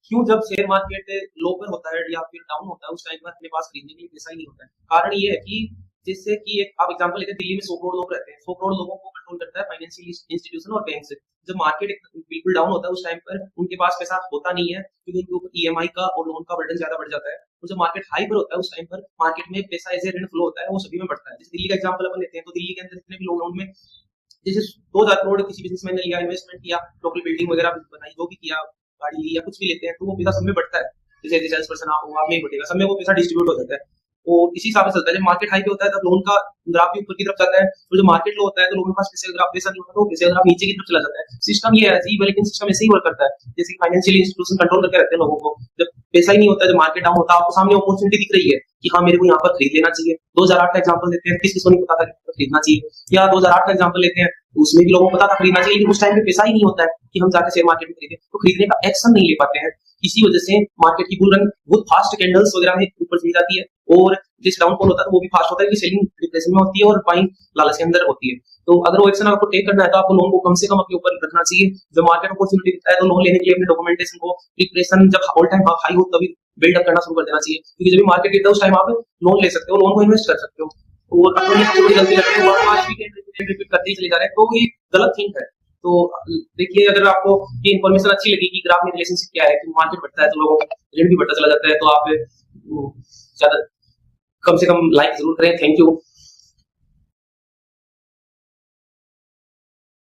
क्यों जब share market लो पर होता है या फिर डाउन होता है उस टाइम पर अपने पास खरीदने के लिए पैसा ही नहीं होता है। कारण ये है कि जिससे कि एक आप एग्जांपल लेते हैं, दिल्ली में 100 करोड़ लोग रहते हैं, 100 करोड़ लोगों को कंट्रोल करता है फाइनेंशियल इंस्टीट्यूशन और बैंक से। जब मार्केट बिल्कुल डाउन होता है उस टाइम पर उनके पास पैसा होता नहीं है, क्योंकि उनके ऊपर ईएमआई का और लोन का बर्डन ज्यादा बढ़ जाता है। और जब मार्केट हाई पर होता है उस टाइम पर मार्केट में पैसा एज ए ऋण फ्लो होता है, वो सभी में बढ़ता है। जैसे दिल्ली का एग्जाम्पल अपन लेते हैं, तो दिल्ली के अंदर जितने भी लोग हैं उनमें जैसे 2000 करोड़ किसी बिजनेसमैन ने लिया, इन्वेस्टमेंट किया, लोकल बिल्डिंग वगैरह बनाई, जो भी किया, गाड़ी ली या कुछ भी लेते हैं, तो वो पैसा सब में बढ़ता है। जैसे सेल्स पर्सन आप हो, आप में ही बढ़ेगा, सब में वो पैसा डिस्ट्रीब्यूट हो जाता है। और इसी हिसाब से चलता है। जब मार्केट हाई पे होता है तब लोन का ग्राफ भी ऊपर की तरफ जाता है, तो जब मार्केट लो होता है तो लोगों के पास पैसे ग्राफ पैसा नहीं होता, तो पैसे ग्राफ नीचे की तरफ चला जाता है। सिस्टम ये है अजीब है, लेकिन सिस्टम ऐसे ही वर्क करता है। जैसे फाइनेंशियल इंस्टीट्यूशन कंट्रोल करके रखते हैं लोगों को। जब पैसा ही नहीं होता, जब मार्केट डाउन होता है, आपको सामने अपॉर्चुनिटी दिख रही है कि हाँ मेरे को यहाँ पर खरीद लेना चाहिए। 2008 का एग्जांपल लेते हैं, किस को नहीं पता था खरीदना चाहिए। या 2008 का एग्जांपल लेते हैं, उसमें भी लोगों को पता था खरीदना चाहिए, लेकिन उस टाइम पे पैसा ही नहीं होता है कि हम जाकर शेयर मार्केट में खरीदें, तो खरीदने का एक्शन नहीं ले पाते हैं। इसी वजह से मार्केट की बुल रन बहुत फास्ट कैंडल्स वगैरह में ऊपर चली जाती है, और जिस डाउनफॉल होता है वो भी फास्ट होता है, कि सेलिंग डिप्रेशन में होती है और बाइंग लालच के अंदर होती है। तो अगर वो एक्शन आपको टेक करना है तो आपको लोन को कम से कम अपने ऊपर रखना चाहिए। जब मार्केट अपॉर्चुनिटी दिखता है तो लोन लेने के लिए अपने डॉक्यूमेंटेशन को डिप्रेशन जब ऑल टाइम हाई हो तभी बिल्डअप करना शुरू कर देना चाहिए, क्योंकि जब भी मार्केट गिरता है उस टाइम आप लोन ले सकते हो, लोन को इन्वेस्ट कर सकते हो। और अपनी छोटी गलती करते हैं, रिपीट करते ही चले जा रहे हैं, तो ये गलत थिंक है। तो देखिए, अगर आपको ये इन्फॉर्मेशन अच्छी लगी कि ग्राफ में रिलेशनशिप क्या है, कि मार्केट बढ़ता है तो लोगों का ऋण भी बढ़ता चला जाता है, तो आप ज्यादा कम से कम लाइक जरूर करें। Thank you.